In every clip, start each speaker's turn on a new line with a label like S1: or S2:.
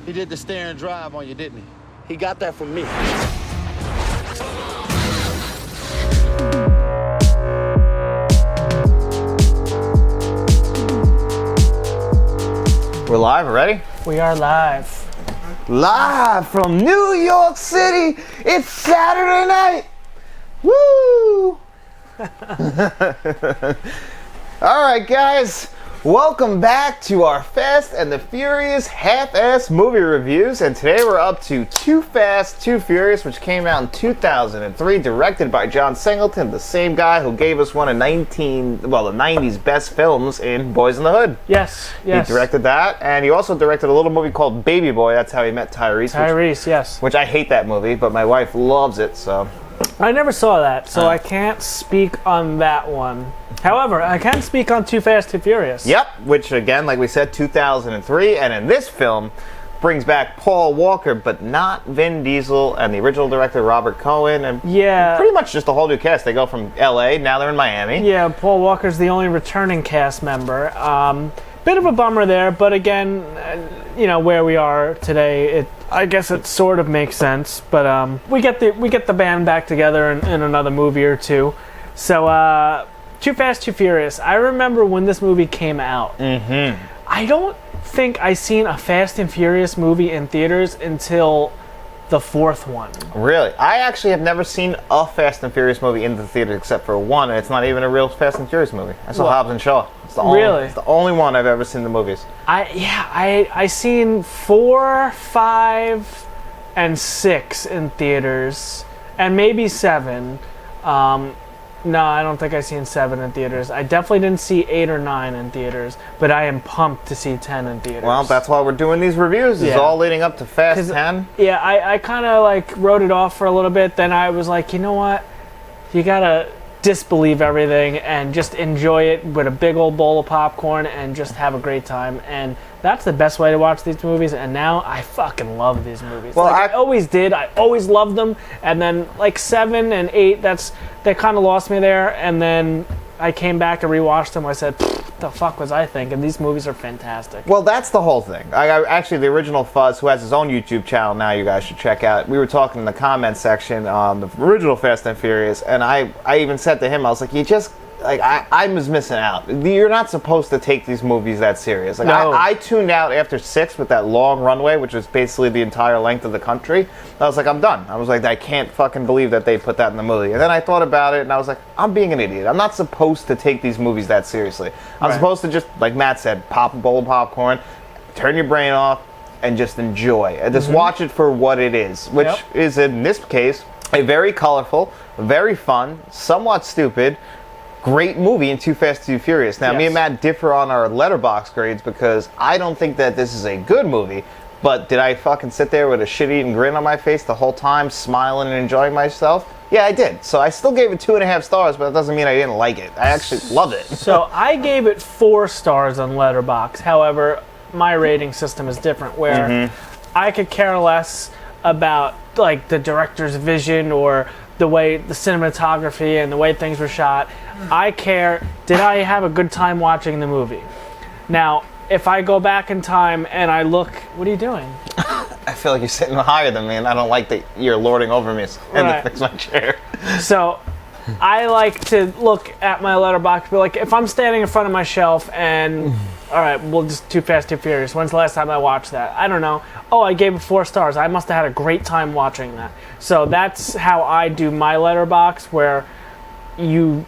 S1: He did the stare and drive on you, didn't he?
S2: He got that from me.
S3: We're live already?
S4: We are live.
S3: Live from New York City. It's Saturday night. Woo! All right, guys. Welcome back to our Fast and the Furious half-ass movie reviews. And today we're up to Too Fast, Too Furious, which came out in 2003, directed by John Singleton, the same guy who gave us one of the 90s best films in Boys in the Hood.
S4: Yes.
S3: He directed that, and he also directed a little movie called Baby Boy. That's how he met Tyrese.
S4: Yes.
S3: Which I hate that movie, but my wife loves it, so.
S4: I never saw that, so I can't speak on that one. However, I can speak on Too Fast, Too Furious.
S3: Yep, which again, like we said, 2003, and in this film, brings back Paul Walker, but not Vin Diesel and the original director Robert Cohen, and pretty much just a whole new cast. They go from LA, now they're in Miami.
S4: Yeah, Paul Walker's the only returning cast member. Bit of a bummer there, but again, where we are today, I guess it sort of makes sense. But we get the band back together in another movie or two. So Too Fast, Too Furious. I remember when this movie came out. Mm-hmm. I don't think I seen a Fast and Furious movie in theaters until the fourth one.
S3: Really? I actually have never seen a Fast and Furious movie in the theater except for one, and it's not even a real Fast and Furious movie. I saw Hobbs and Shaw. It's the only one I've ever seen in the movies.
S4: I seen 4, 5, and 6 in theaters, and maybe 7. No, I don't think I seen 7 in theaters. I definitely didn't see 8 or 9 in theaters, but I am pumped to see 10 in theaters.
S3: Well, that's why we're doing these reviews. It's all leading up to Fast 10.
S4: Yeah, I kind of wrote it off for a little bit. Then I was like, you know what? You gotta disbelieve everything and just enjoy it with a big old bowl of popcorn and just have a great time. And that's the best way to watch these movies. And now I fucking love these movies. Well, I always did. I always loved them. And then 7 and 8, they kind of lost me there. And then I came back and rewatched them. I said, what the fuck was I thinking? These movies are fantastic.
S3: Well, that's the whole thing. Actually, the original Fuzz, who has his own YouTube channel now, you guys should check out. We were talking in the comment section on the original Fast and Furious, and I even said to him, I was like, I was missing out. You're not supposed to take these movies that serious.
S4: No.
S3: I tuned out after 6 with that long runway, which was basically the entire length of the country. I was like, I'm done. I was like, I can't fucking believe that they put that in the movie. And then I thought about it, and I was like, I'm being an idiot. I'm not supposed to take these movies that seriously. I'm supposed to just, like Matt said, pop a bowl of popcorn, turn your brain off, and just enjoy. And just watch it for what it is, which is, in this case, a very colorful, very fun, somewhat stupid, great movie in Too Fast, Too Furious. Now, me and Matt differ on our letterbox grades because I don't think that this is a good movie, but did I fucking sit there with a shit-eating grin on my face the whole time, smiling and enjoying myself? Yeah, I did. So I still gave it 2.5 stars, but that doesn't mean I didn't like it. I actually loved it.
S4: So I gave it 4 stars on Letterboxd. However, my rating system is different, where I could care less about the director's vision or the way the cinematography and the way things were shot. I care, did I have a good time watching the movie? Now, if I go back in time and I look, what are you doing?
S3: I feel like you're sitting higher than me, and I don't like that you're lording over me and to fix my chair.
S4: So, I like to look at my letterbox, but if I'm standing in front of my shelf and, all right, we'll just Too Fast, Too Furious. When's the last time I watched that? I don't know. Oh, I gave it 4 stars. I must have had a great time watching that. So that's how I do my letterbox, where you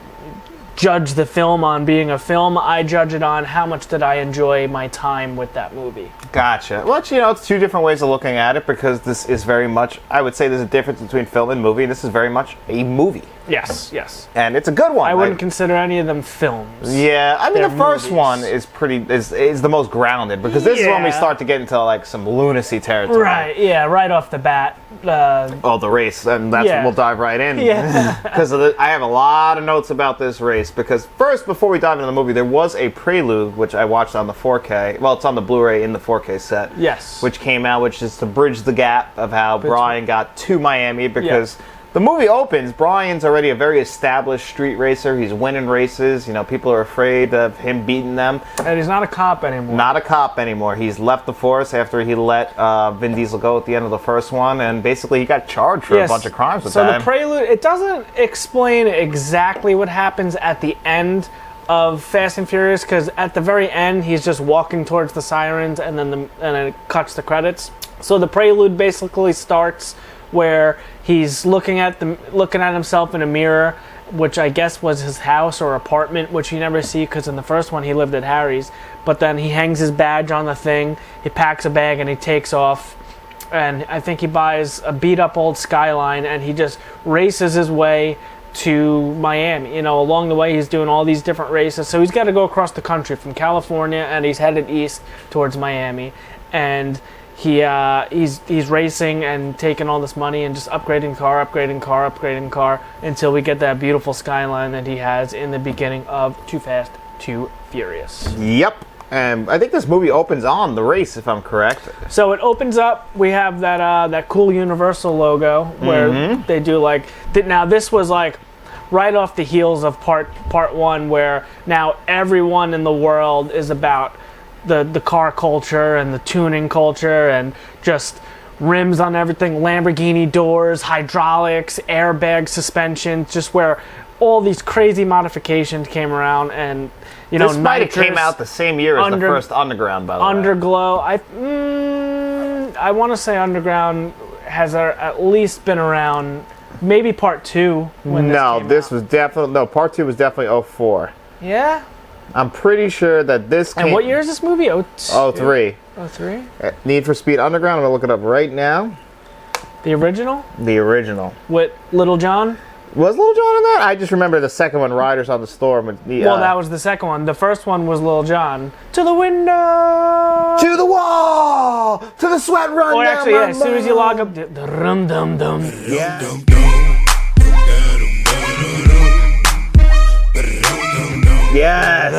S4: judge the film on being a film. I judge it on how much did I enjoy my time with that movie.
S3: Gotcha. Well, it's 2 different ways of looking at it, because this is very much, I would say there's a difference between film and movie. This is very much a movie.
S4: Yes.
S3: And it's a good one.
S4: I wouldn't consider any of them films.
S3: Yeah, I mean,
S4: They're
S3: the first
S4: movies.
S3: one is the most grounded, because this is when we start to get into some lunacy territory.
S4: Right, right off the bat.
S3: The race, and that's what we'll dive right in.
S4: Yeah.
S3: Because I have a lot of notes about this race, because first, before we dive into the movie, there was a prelude, which I watched on the 4K. Well, it's on the Blu-ray in the 4K set.
S4: Yes.
S3: Which came out, which is to bridge the gap of how Brian got to Miami, because The movie opens, Brian's already a very established street racer. He's winning races. You know, people are afraid of him beating them.
S4: And he's not a cop anymore.
S3: Not a cop anymore. He's left the force after he let Vin Diesel go at the end of the first one, and basically he got charged for a bunch of crimes with that.
S4: So the prelude, it doesn't explain exactly what happens at the end of Fast and Furious, because at the very end he's just walking towards the sirens, and then it cuts the credits. So the prelude basically starts where he's looking at himself in a mirror, which I guess was his house or apartment, which you never see because in the first one he lived at Harry's. But then he hangs his badge on the thing, he packs a bag, and he takes off. And I think he buys a beat-up old Skyline, and he just races his way to Miami. You know, along the way he's doing all these different races. So he's got to go across the country from California, and he's headed east towards Miami. And he's racing and taking all this money and just upgrading car until we get that beautiful Skyline that he has in the beginning of Too Fast, Too Furious.
S3: Yep. And I think this movie opens on the race, if I'm correct.
S4: So it opens up. We have that cool Universal logo where they do like. Now this was like right off the heels of part one, where now everyone in the world is about the car culture and the tuning culture and just rims on everything, Lamborghini doors, hydraulics, airbag suspension, just where all these crazy modifications came around. And you know,
S3: this might have came out the same year as the first Underground, by the way.
S4: Underglow, I want to say Underground has at least been around. Maybe part 2 when this came out.
S3: Part 2 was definitely 04.
S4: Yeah?
S3: I'm pretty sure that this came...
S4: And what year is this movie?
S3: 03.
S4: 03?
S3: Need for Speed Underground. I'm going to look it up right now.
S4: The original?
S3: The original.
S4: With Little John?
S3: Was Little John in that? I just remember the second one, Riders on the Storm.
S4: Well, that was the second one. The first one was Little John. To the window!
S3: To the wall! To the sweat run!
S4: Oh, actually, yeah, as soon as you log up... Rum-dum-dum.
S3: Yeah. Yes.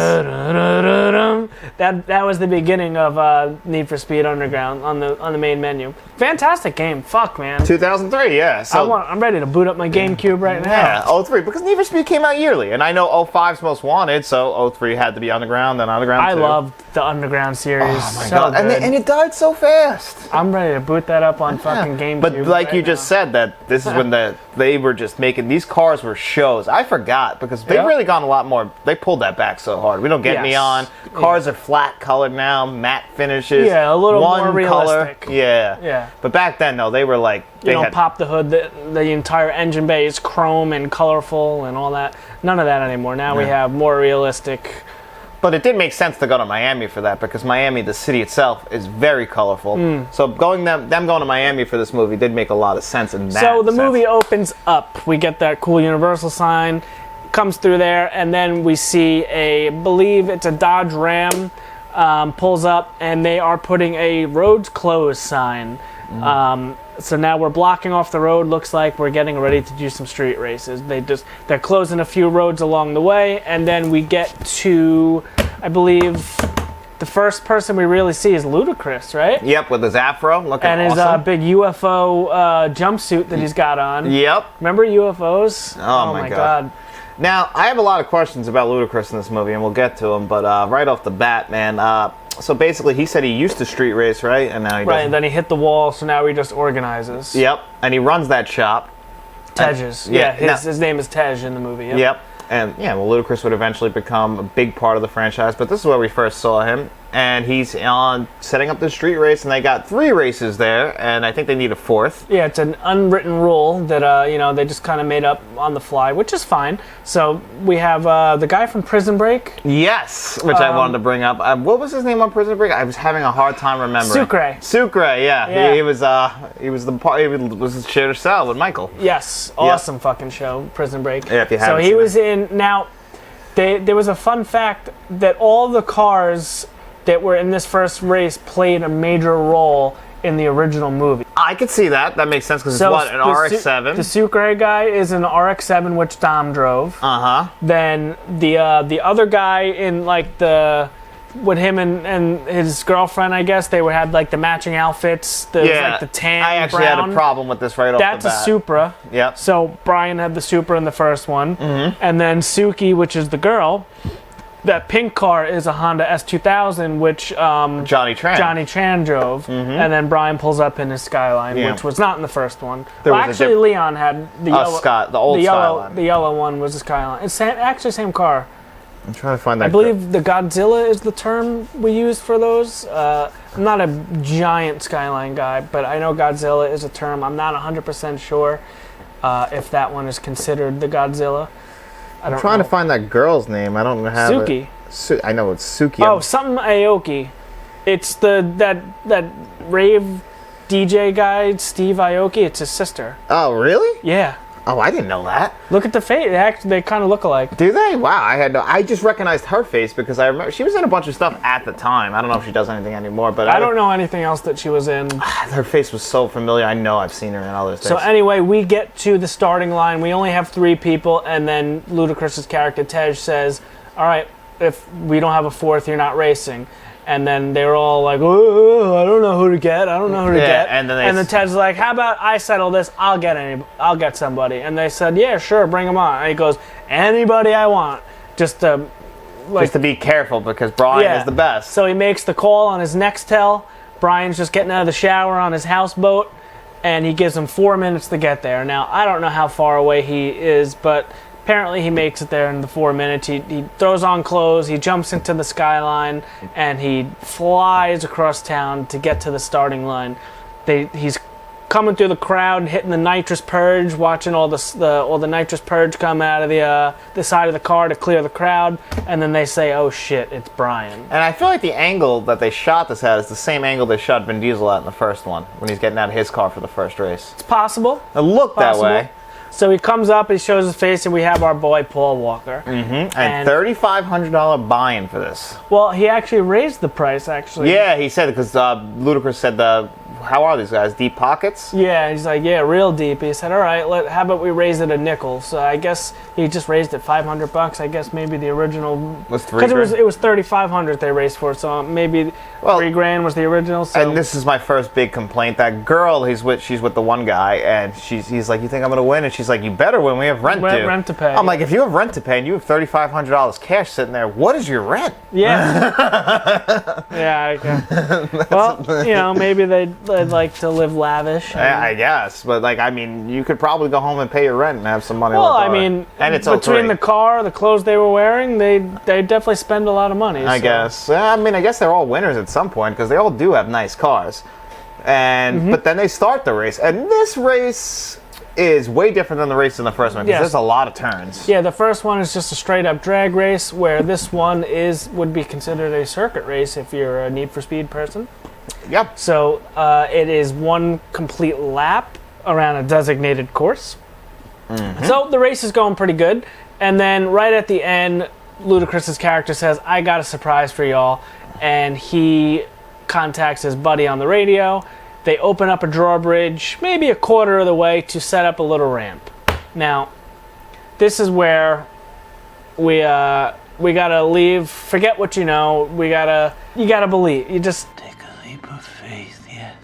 S4: That was the beginning of Need for Speed Underground on the main menu. Fantastic game. Fuck, man.
S3: 2003, yeah. So
S4: I'm ready to boot up my GameCube right now.
S3: Yeah, 03, because Need for Speed came out yearly, and I know 05's Most Wanted, so 03 had to be Underground, then Underground 2.
S4: I loved the Underground series.
S3: Oh my god, and it died so fast.
S4: I'm ready to boot that up on fucking GameCube.
S3: But like you just said, that this is when they were just making, these cars were shows. I forgot, because they've really gone a lot more, they pulled that back so hard. We don't get neon. Cars are flat colored now, matte finishes.
S4: Yeah, a little
S3: one
S4: more realistic.
S3: Color. Yeah. But back then, no, they were like...
S4: You don't pop the hood, the entire engine bay is chrome and colorful and all that. None of that anymore. Now we have more realistic...
S3: But it did make sense to go to Miami for that, because Miami, the city itself, is very colorful. So them going to Miami for this movie did make a lot of sense in that
S4: So the
S3: sense.
S4: movie opens up. We get that cool Universal sign, comes through there, and then we see believe it's a Dodge Ram, pulls up, and they are putting a roads closed sign. So now we're blocking off the road. Looks like we're getting ready to do some street races. They're closing a few roads along the way, and then we get to, I believe, the first person we really see is Ludacris, right?
S3: Yep, with his afro, looking
S4: and
S3: awesome.
S4: his big UFO jumpsuit that he's got on.
S3: Yep.
S4: Remember UFOs?
S3: Oh my god. Now, I have a lot of questions about Ludacris in this movie, and we'll get to them, but right off the bat, man, so basically he said he used to street race, right? And now he doesn't.
S4: Right, and then he hit the wall, so now he just organizes.
S3: Yep, and he runs that shop.
S4: Tej's. His name is Tej in the movie. Yep.
S3: And Ludacris would eventually become a big part of the franchise, but this is where we first saw him. And he's on setting up the street race, and they got 3 races there, and I think they need a 4th.
S4: Yeah, it's an unwritten rule that they just kind of made up on the fly, which is fine. So we have the guy from Prison Break.
S3: Yes, which I wanted to bring up. What was his name on Prison Break? I was having a hard time remembering. Sucre, yeah. He was share to sell with Michael.
S4: Yes, awesome fucking show, Prison Break.
S3: Yeah, if you haven't.
S4: So he was in. Now, there was a fun fact that all the cars that were in this first race played a major role in the original movie.
S3: I could see that. That makes sense, because it's an RX-7.
S4: The Sucre guy is an RX-7, which Dom drove.
S3: Uh-huh.
S4: Then the other guy in like the with him and his girlfriend, I guess they had like the matching outfits. Like the tan.
S3: I actually
S4: brown.
S3: had a problem with this right off the bat.
S4: That's a Supra.
S3: Yep.
S4: So Brian had the Supra in the first one, and then Suki, which is the girl. That pink car is a Honda S2000, which
S3: Johnny Tran
S4: drove, and then Brian pulls up in his Skyline, which was not in the first one. Actually, Leon had the yellow,
S3: Skyline.
S4: The yellow one was the Skyline. It's actually same car.
S3: I'm trying to find that.
S4: I believe the Godzilla is the term we use for those. I'm not a giant Skyline guy, but I know Godzilla is a term. I'm not 100% sure if that one is considered the Godzilla.
S3: I'm trying to find that girl's name. I don't have
S4: Suki.
S3: I know it's Suki.
S4: Oh, something Aoki. It's that rave DJ guy, Steve Aoki. It's his sister.
S3: Oh, really?
S4: Yeah.
S3: Oh, I didn't know that.
S4: Look at the face. They kind of look alike.
S3: Do they? Wow, I just recognized her face because I remember she was in a bunch of stuff at the time. I don't know if she does anything anymore, but
S4: I don't know anything else that she was in.
S3: Her face was so familiar. I know I've seen her in other things.
S4: So anyway, we get to the starting line. We only have 3 people, and then Ludacris's character Tej says, "All right, if we don't have a 4th, you're not racing." And then they were all like, "Oh, I don't know who to get. I don't know who to get."
S3: And then
S4: Ted's like, "How about I settle this? I'll get somebody." And they said, "Yeah, sure, bring them on." And he goes, "Anybody I want." Just to
S3: be careful because Brian is the best.
S4: So he makes the call on his Nextel. Brian's just getting out of the shower on his houseboat, and he gives him 4 minutes to get there. Now, I don't know how far away he is, but apparently he makes it there in the 4 minutes. He throws on clothes, he jumps into the Skyline, and he flies across town to get to the starting line. He's coming through the crowd, hitting the nitrous purge, watching all the nitrous purge come out of the side of the car to clear the crowd, and then they say, "Oh shit, it's Brian."
S3: And I feel like the angle that they shot this at is the same angle they shot Vin Diesel at in the first one, when he's getting out of his car for the first race.
S4: It's possible.
S3: It looked that way.
S4: So he comes up, he shows his face, and we have our boy Paul Walker.
S3: And $3,500 buy-in for this.
S4: Well, he actually raised the price, actually.
S3: Yeah, he said, because Ludacris said, how are these guys, deep pockets?
S4: Yeah, he's like, yeah, real deep. He said, all right, how about we raise it a nickel? So I guess he just raised it $500. I guess maybe the original
S3: was $3,000. Because
S4: it was $3,500 they raised for it, so maybe $3,000 was the original. So.
S3: And this is my first big complaint. That girl she's with the one guy, and he's like, "You think I'm gonna win?" And she's like, "You better win. We have rent
S4: to pay."
S3: I'm like, if you have rent to pay and you have $3,500 cash sitting there, what is your rent?
S4: Yeah. Yeah. Okay. Well, maybe they'd like to live lavish.
S3: I guess, but you could probably go home and pay your rent and have some money.
S4: Well,
S3: and it's
S4: between the car, the clothes they were wearing, they definitely spend a lot of money.
S3: I guess. I guess they're all winners at some point because they all do have nice cars. And but then they start the race, and this race is way different than the race in the first one because there's a lot of turns.
S4: Yeah, the first one is just a straight up drag race, where this one would be considered a circuit race if you're a Need for Speed person.
S3: Yep.
S4: So it is one complete lap around a designated course. So the race is going pretty good, and then right at the end, Ludacris's character says, "I got a surprise for y'all," and he contacts his buddy on the radio. They open up a drawbridge, maybe a quarter of the way, to set up a little ramp. Now, this is where we gotta leave. Forget what you know. You gotta believe. You just
S1: take a leap of faith. Yes.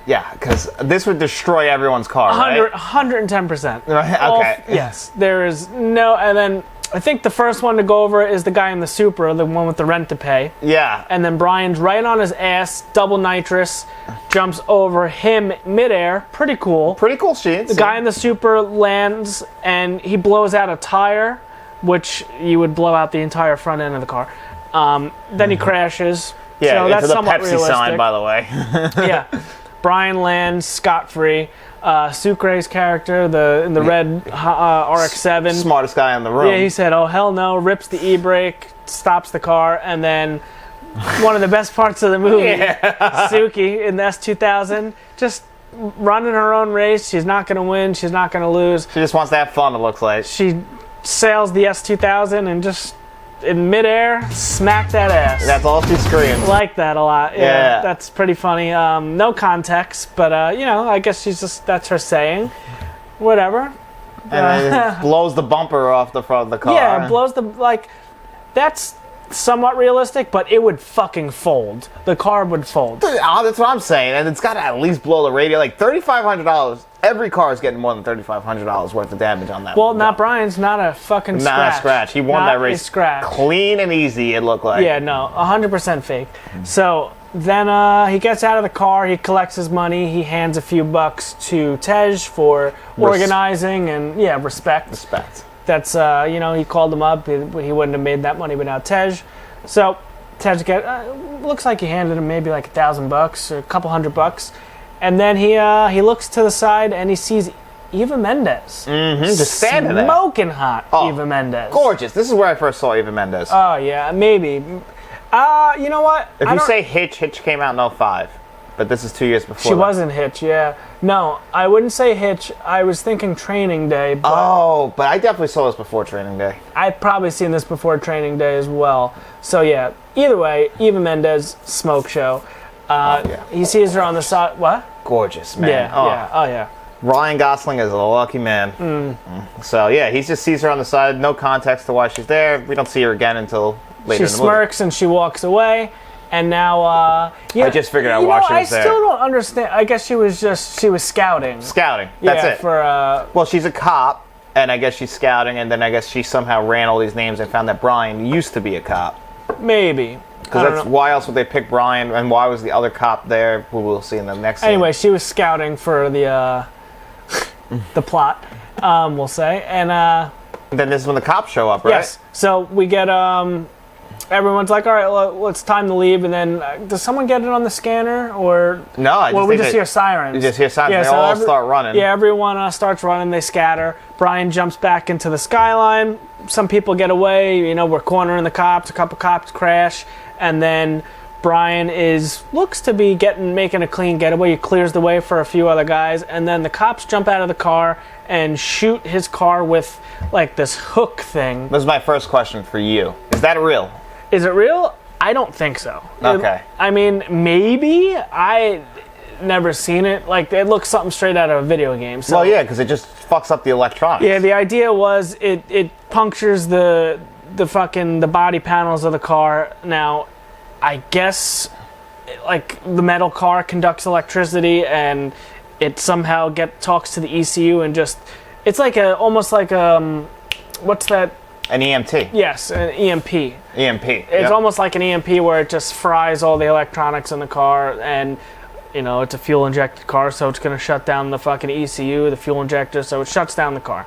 S3: Yeah, because this would destroy everyone's car, right?
S4: 110%.
S3: Okay.
S4: Yes, there is no, and then I think the first one to go over is the guy in the Supra, the one with the rent to pay.
S3: Yeah.
S4: And then Brian's right on his ass, double nitrous, jumps over him midair. Pretty cool.
S3: Pretty cool shit.
S4: The guy in the Supra lands, and he blows out a tire, which you would blow out the entire front end of the car. Then he crashes.
S3: Yeah,
S4: so
S3: into
S4: that's
S3: the
S4: somewhat
S3: Pepsi
S4: realistic.
S3: sign, by the way.
S4: Yeah. Brian lands scot-free. Sucre's character, in the red RX-7.
S3: Smartest guy in the room.
S4: Yeah, he said, "Oh, hell no," rips the e-brake, stops the car, and then one of the best parts of the movie, Suki in the S2000, just running her own race. She's not going to win. She's not going to lose.
S3: She just wants to have fun, it looks like.
S4: She sails the S2000 and just, in midair, smack that ass.
S3: That's all she screams.
S4: Like that a lot. Yeah. That's pretty funny. No context, but I guess that's her saying. Whatever.
S3: And it blows the bumper off the front of the car.
S4: Yeah, it blows that's somewhat realistic, but it would fucking fold. The car would fold.
S3: That's what I'm saying, and it's got to at least blow the radio. Like $3,500. Every car is getting more than $3,500 worth of damage on that.
S4: Well, not Brian's. Not a fucking scratch.
S3: Not a scratch. He won that race.
S4: Scratch.
S3: Clean and easy. It looked like.
S4: Yeah, no, 100% fake. So then he gets out of the car. He collects his money. He hands a few bucks to Tej for organizing and respect.
S3: Respect.
S4: That's he called him up. He wouldn't have made that money without Tej. So Tej looks like he handed him maybe like $1,000 or a couple $100. And then he looks to the side and he sees Eva Mendes.
S3: Just standing there.
S4: Smoking hot, Eva Mendes.
S3: Gorgeous. This is where I first saw Eva Mendes.
S4: Oh, yeah, maybe. You know what?
S3: If you say Hitch came out in 2005. But this is 2 years before.
S4: She wasn't Hitch, yeah. No, I wouldn't say Hitch. I was thinking Training Day. But
S3: but I definitely saw this before Training Day.
S4: I've probably seen this before Training Day as well. So, yeah, either way, Eva Mendes, smoke show. He sees her on the side. What?
S3: Gorgeous, man.
S4: Yeah. Oh, yeah.
S3: Ryan Gosling is a lucky man. So, yeah, he just sees her on the side. No context to why she's there. We don't see her again until later in the movie. She
S4: smirks and she walks away. And now,
S3: I just figured out why she was there.
S4: I still don't understand. I guess she was scouting.
S3: Scouting. That's it.
S4: Well,
S3: she's a cop, and I guess she's scouting, and then I guess she somehow ran all these names and found that Brian used to be a cop.
S4: Maybe.
S3: Because why else would they pick Brian, and why was the other cop there, who we'll see in the next scene?
S4: Anyway, she was scouting for the plot, we'll say. And
S3: then this is when the cops show up, right?
S4: Yes. So we get... everyone's like, all right, well, it's time to leave. And then, does someone get it on the scanner? Or
S3: no,
S4: we just hear sirens.
S3: You just hear sirens. They all start running.
S4: Yeah, everyone starts running. They scatter. Brian jumps back into the skyline. Some people get away. We're cornering the cops. A couple cops crash. And then Brian looks to be making a clean getaway. He clears the way for a few other guys. And then the cops jump out of the car and shoot his car with, like, this hook thing.
S3: This is my first question for you. Is that real?
S4: Is it real? I don't think so.
S3: Okay.
S4: I mean, maybe. I never seen it. Like, it looks something straight out of a video game. So.
S3: Well, yeah, because it just fucks up the electronics.
S4: Yeah, the idea was it punctures the body panels of the car. Now, I guess, like, the metal car conducts electricity, and it somehow talks to the ECU and just... It's like almost like what's that?
S3: An EMT.
S4: Yes, an EMP.
S3: EMP.
S4: It's almost like an EMP where it just fries all the electronics in the car, and it's a fuel injected car, so it's going to shut down the fucking ECU, the fuel injector, so it shuts down the car.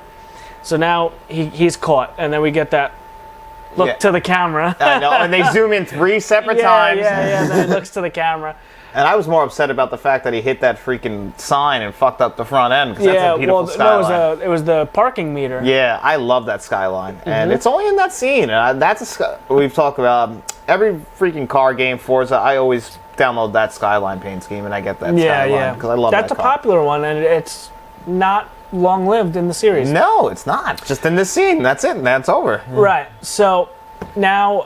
S4: So now he's caught, and then we get that look to the camera.
S3: I know, and they zoom in 3 separate times.
S4: Yeah, then he looks to the camera.
S3: And I was more upset about the fact that he hit that freaking sign and fucked up the front end, because that's a beautiful skyline.
S4: No, it was the parking meter.
S3: Yeah, I love that skyline. And it's only in that scene. We've talked about every freaking car game, Forza, I always download that skyline paint scheme, and I get that skyline because I love that car.
S4: That's a popular one, and it's not long-lived in the series.
S3: No, it's not. Just in this scene. That's it, and that's over.
S4: Right. So now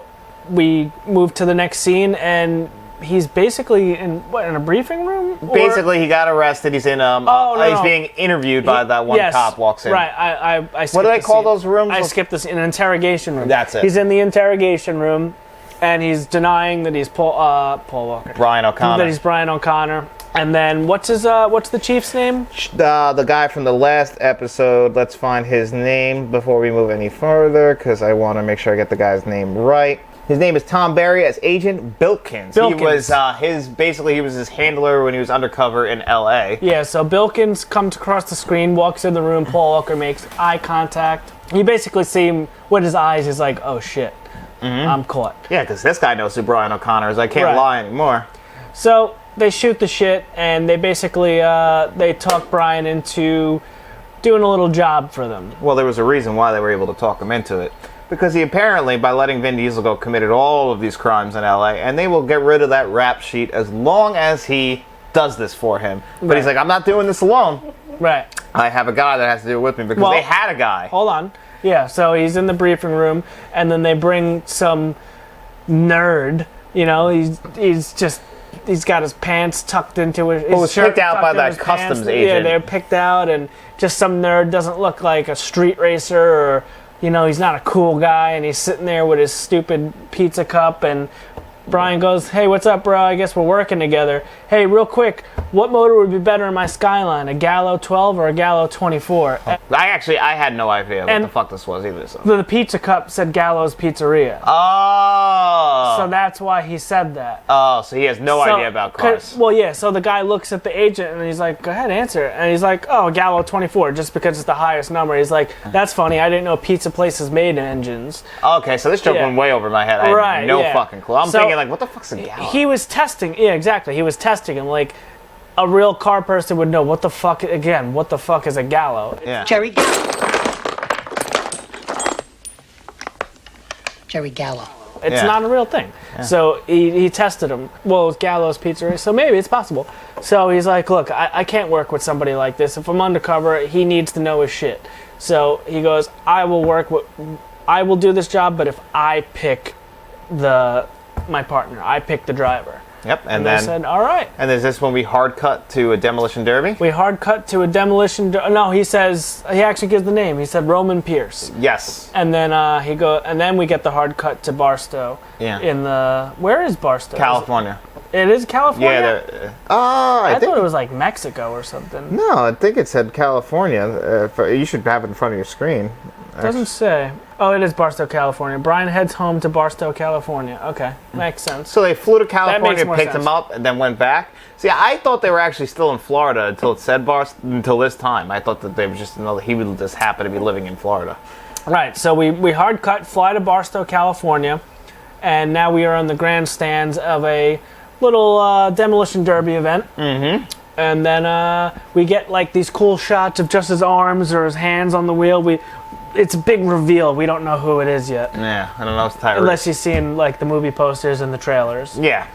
S4: we move to the next scene, and... He's basically in a briefing room?
S3: Basically, he got arrested. He's in he's being interviewed by that one cop walks in.
S4: Right. I
S3: what do they call those rooms?
S4: I skipped this. In an interrogation room.
S3: That's it.
S4: He's in the interrogation room, and he's denying that he's Paul Walker.
S3: Brian O'Connor.
S4: That he's Brian O'Connor. And then what's the chief's name?
S3: The guy from the last episode. Let's find his name before we move any further, because I want to make sure I get the guy's name right. His name is Tom Barry as Agent Bilkins. He was his handler when he was undercover in L.A.
S4: Yeah, so Bilkins comes across the screen, walks in the room. Paul Walker makes eye contact. You basically see him with his eyes. He's like, "Oh shit, I'm caught."
S3: Yeah, because this guy knows who Brian O'Connor is. I can't lie anymore.
S4: So they shoot the shit, and they basically they talk Brian into doing a little job for them.
S3: Well, there was a reason why they were able to talk him into it. Because he apparently, by letting Vin Diesel go, committed all of these crimes in L.A., and they will get rid of that rap sheet as long as he does this for him. But he's like, I'm not doing this alone.
S4: Right.
S3: I have a guy that has to do it with me, because they had a guy.
S4: Hold on. Yeah, so he's in the briefing room, and then they bring some nerd. He's got his pants tucked into his shirt.
S3: Was picked out by that customs agent.
S4: Yeah, they're picked out, and just some nerd doesn't look like a street racer or... you know, he's not a cool guy, and he's sitting there with his stupid pizza cup, and Brian goes, hey, what's up, bro? I guess we're working together. Hey, real quick, what motor would be better in my Skyline, a Gallo 12 or a Gallo 24?
S3: I had no idea what the fuck this was either. So.
S4: The pizza cup said Gallo's Pizzeria.
S3: Oh.
S4: So that's why he said that.
S3: Oh, so he has no idea about cars.
S4: Well, yeah, so the guy looks at the agent and he's like, go ahead, answer it. And he's like, oh, Gallo 24, just because it's the highest number. He's like, that's funny. I didn't know pizza places made engines.
S3: Okay, so this joke went way over my head. I had no fucking clue. I'm thinking, like, what the fuck's a Gallo?
S4: He was testing. Yeah, exactly. He was testing him. Like, a real car person would know what the fuck, again, what the fuck is a Gallo?
S3: Yeah.
S2: Jerry Gallo.
S4: It's not a real thing. Yeah. So he tested him. Well, it's Gallo's Pizzeria, so maybe it's possible. So he's like, look, I can't work with somebody like this. If I'm undercover, he needs to know his shit. So he goes, I will do this job, but if I pick my partner, I pick the driver.
S3: Yep,
S4: and then I said, all right.
S3: And is this when we hard cut to a demolition derby?
S4: We hard cut to a demolition. No, he says he actually gives the name. He said Roman Pierce.
S3: Yes.
S4: And then and then we get the hard cut to Barstow.
S3: Yeah.
S4: Where is Barstow?
S3: California.
S4: It is California.
S3: Yeah.
S4: I thought it was like Mexico or something.
S3: No, I think it said California. You should have it in front of your screen.
S4: Doesn't say. Oh, it is Barstow, California. Brian heads home to Barstow, California. Okay, makes sense.
S3: So they flew to California, picked him up, and then went back. See, I thought they were actually still in Florida until it said until this time. I thought that they were he would just happen to be living in Florida.
S4: Right. So we hard cut, fly to Barstow, California, and now we are on the grandstands of a little demolition derby event. Mm-hmm. And then we get like these cool shots of just his arms or his hands on the wheel. It's a big reveal. We don't know who it is yet.
S3: Yeah, I don't know. It's Tyrese.
S4: Unless you've seen like the movie posters and the trailers.
S3: Yeah,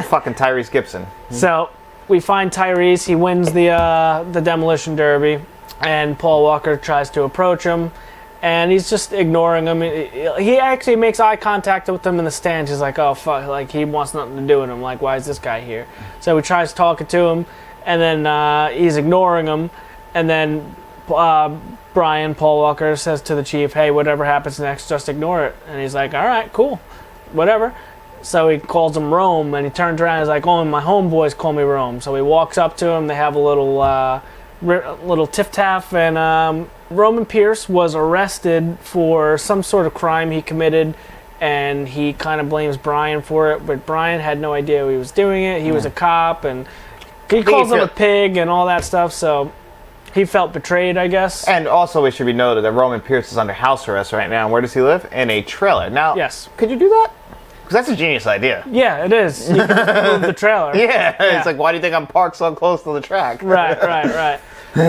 S3: fucking Tyrese Gibson.
S4: So we find Tyrese. He wins the demolition derby, and Paul Walker tries to approach him, and he's just ignoring him. He actually makes eye contact with him in the stands. He's like, "Oh fuck!" Like he wants nothing to do with him. Like, why is this guy here? So he tries talking to him, and then he's ignoring him, and then Paul Walker says to the chief, hey, whatever happens next, just ignore it. And he's like, all right, cool, whatever. So he calls him Rome, and he turns around and he's like, oh, my homeboys call me Rome. So he walks up to him, they have a little tiff-taff, and Roman Pierce was arrested for some sort of crime he committed, and he kind of blames Brian for it, but Brian had no idea he was doing it. He was a cop, and he calls him a pig and all that stuff, so he felt betrayed, I guess.
S3: And also, it should be noted that Roman Pierce is under house arrest right now. Where does he live? In a trailer. Now,
S4: yes. Could
S3: you do that? Because that's a genius idea.
S4: Yeah, it is. You can just move the trailer.
S3: Yeah, it's like, why do you think I'm parked so close to the track?
S4: Right.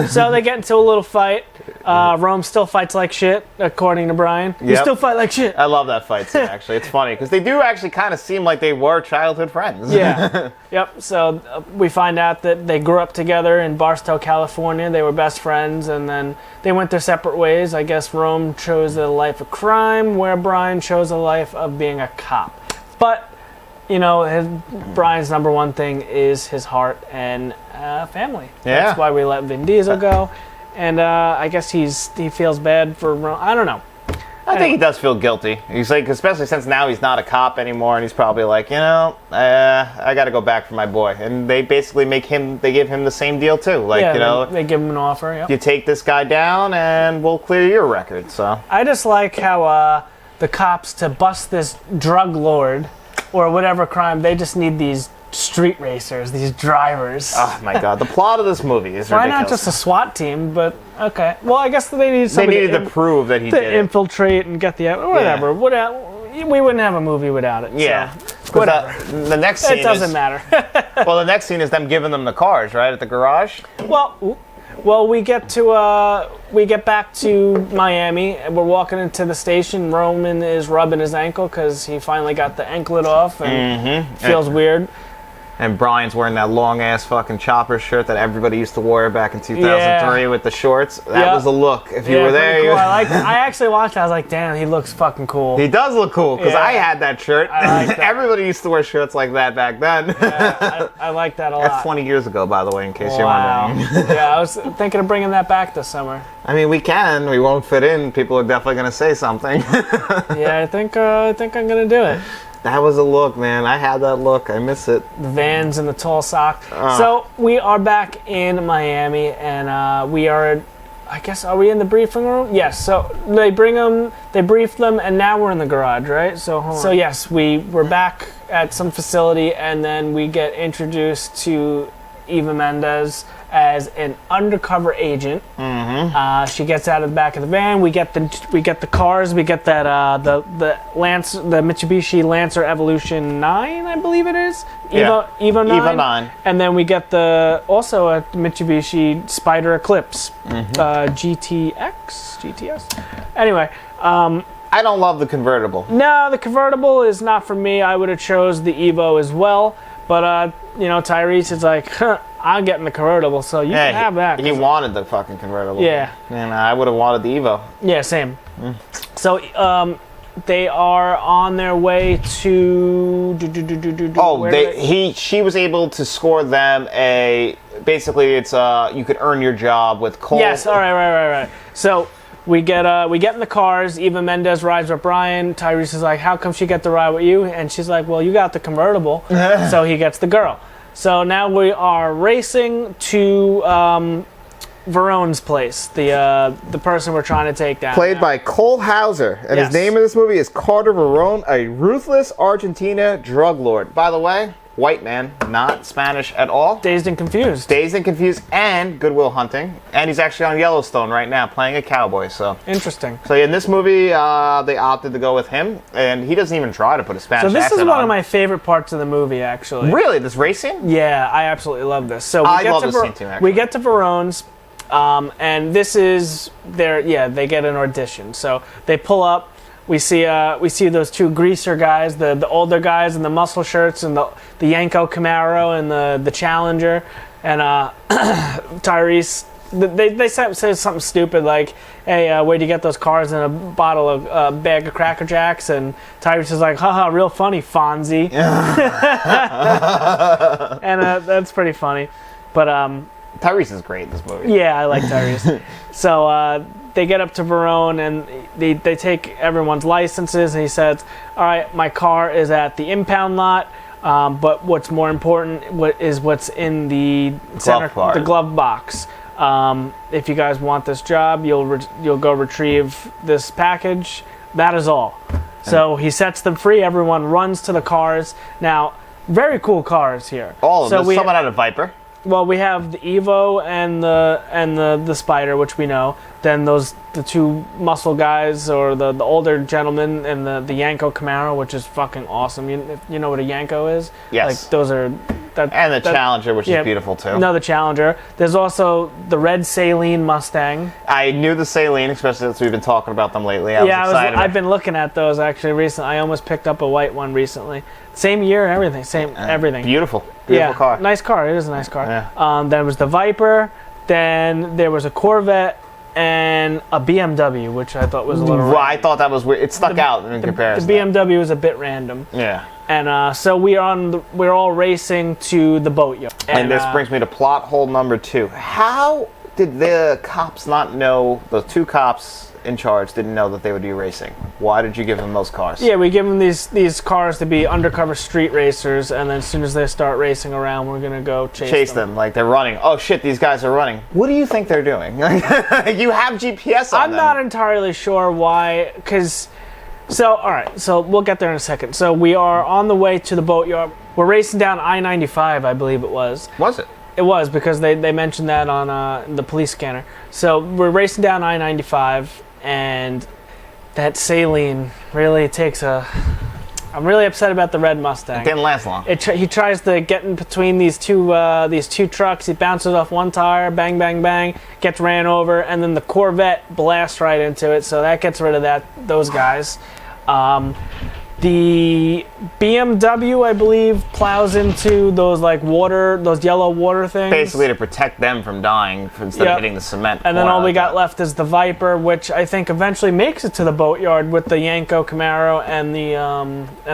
S4: So they get into a little fight. Rome still fights like shit, according to Brian. You still fight like shit.
S3: I love that fight scene, actually. It's funny, because they do actually kind of seem like they were childhood friends.
S4: Yeah. Yep. So we find out that they grew up together in Barstow, California. They were best friends, and then they went their separate ways. I guess Rome chose a life of crime, where Brian chose a life of being a cop. But, you know, Brian's number one thing is his heart and family.
S3: Yeah.
S4: That's why we let Vin Diesel go. And I guess he feels bad for Rome. I don't know.
S3: I think he does feel guilty. He's like, especially since now he's not a cop anymore, and he's probably like, I got to go back for my boy. And they basically they give him the same deal too. Like,
S4: they give him an offer. Yep.
S3: You take this guy down, and we'll clear your record. So
S4: I just like how the cops, to bust this drug lord or whatever crime, they just need these street racers, these drivers.
S3: Oh my god, the plot of this movie is
S4: Why
S3: ridiculous.
S4: not just a SWAT team? But okay, well, I guess they need somebody.
S3: They needed to prove that he did
S4: infiltrate and get the whatever. We wouldn't have a movie without it.
S3: Yeah,
S4: so, whatever.
S3: The next scene
S4: it doesn't matter.
S3: Well, the next scene is them giving them the cars, right, at the garage.
S4: Well, we get back to Miami, and we're walking into the station. Roman is rubbing his ankle because he finally got the anklet off and feels weird.
S3: And Brian's wearing that long ass fucking chopper shirt that everybody used to wear back in 2003 with the shorts. That was the look. If you were there,
S4: cool. I actually watched it. I was like, damn, he looks fucking cool.
S3: He does look cool because I had that shirt.
S4: I like that.
S3: Everybody used to wear shirts like that back then.
S4: I like that a lot.
S3: That's 20 years ago, by the way, in case you're wondering.
S4: Yeah, I was thinking of bringing that back this summer.
S3: I mean, we can. We won't fit in. People are definitely going to say something.
S4: Yeah, I think I'm gonna do it.
S3: That was a look, man. I had that look. I miss it.
S4: The Vans and the tall sock. So we are back in Miami, and we are. I guess, are we in the briefing room? Yes. So they bring them, they brief them, and now we're in the garage, right? So yes, we're back at some facility, and then we get introduced to Eva Mendes as an undercover agent. Mm-hmm. She gets out of the back of the van. We get the cars. We get that the Mitsubishi Lancer Evolution 9, I believe it is. Evo 9.
S3: Evo 9.
S4: And then we get also a Mitsubishi Spider Eclipse, GTS. Anyway.
S3: I don't love the convertible.
S4: No, the convertible is not for me. I would have chose the Evo as well. But, Tyrese is like, I'm getting the convertible, so you can have that.
S3: He wanted the fucking convertible.
S4: Yeah.
S3: And I would have wanted the Evo.
S4: Yeah, same. So, they are on their way to...
S3: She was able to score them basically it's you could earn your job with coal.
S4: Yes, all right. So... We get in the cars. Eva Mendes rides with Brian. Tyrese is like, how come she get to ride with you? And she's like, well, you got the convertible. So he gets the girl. So now we are racing to Verone's place, the person we're trying to take down.
S3: Played by Cole Hauser. And his name in this movie is Carter Verone, a ruthless Argentina drug lord. By the way, white man, not Spanish at all.
S4: Dazed and Confused.
S3: And Good Will Hunting. And he's actually on Yellowstone right now playing a cowboy. So
S4: interesting. So
S3: in this movie, they opted to go with him. And he doesn't even try to put a Spanish accent on.
S4: So this is one of my favorite parts of the movie, actually.
S3: Really? This race scene?
S4: Yeah, I absolutely love this. So
S3: I love this scene too, actually.
S4: We get to Verone's. And this is they get an audition. So they pull up. We see those two greaser guys, the older guys in the muscle shirts, and the Yanko Camaro and the Challenger, and Tyrese. They say something stupid like, "Hey, where'd you get those cars and a bag of Cracker Jacks?" And Tyrese is like, "Haha, real funny, Fonzie." And that's pretty funny, but
S3: Tyrese is great in this movie.
S4: Yeah, I like Tyrese. So they get up to Verone, and they take everyone's licenses, and he says, all right, my car is at the impound lot, but what's more important is what's in the glove box. If you guys want this job, you'll go retrieve this package. That is all. So he sets them free. Everyone runs to the cars. Now, very cool cars here.
S3: All of them. Someone had a Viper.
S4: Well, we have the Evo and the Spider, which we know. Then the two muscle guys, or the older gentleman, and the Yanko Camaro, which is fucking awesome. You know what a Yanko is?
S3: Yes.
S4: Like those are.
S3: And the Challenger, which is beautiful too.
S4: No, the Challenger. There's also the red Saline Mustang. I
S3: knew the Saline, especially since we've been talking about them lately. I've
S4: been looking at those actually recently. I almost picked up a white one recently. Same year and everything. Everything.
S3: Beautiful car.
S4: Nice car. It is a nice car.
S3: Yeah.
S4: Then was the Viper. Then there was a Corvette and a BMW, which I thought was a little.
S3: Well, I thought that was weird. It stuck out in comparison.
S4: The BMW was a bit random.
S3: Yeah.
S4: And so we're all racing to the boatyard.
S3: And this brings me to plot hole number 2. How did the cops not know? The two cops in charge didn't know that they would be racing. Why did you give them those cars?
S4: Yeah, we give them these cars to be undercover street racers, and then as soon as they start racing around, we're gonna go chase them.
S3: Like they're running. Oh shit, these guys are running. What do you think they're doing? You have GPS on them.
S4: I'm not entirely sure why, all right, so we'll get there in a second. So we are on the way to the boatyard. We're racing down I-95, I believe it was.
S3: Was it?
S4: It was, because they mentioned that on the police scanner. So we're racing down I-95, and that Saline really takes I'm really upset about the red Mustang.
S3: It didn't last long.
S4: He tries to get in between these two trucks. He bounces off one tire, bang, bang, bang, gets ran over, and then the Corvette blasts right into it. So that gets rid of those guys. The BMW, I believe, plows into those like those yellow water things.
S3: Basically to protect them from dying instead of hitting the cement.
S4: And then all we got left is the Viper, which I think eventually makes it to the boatyard with the Yanko Camaro and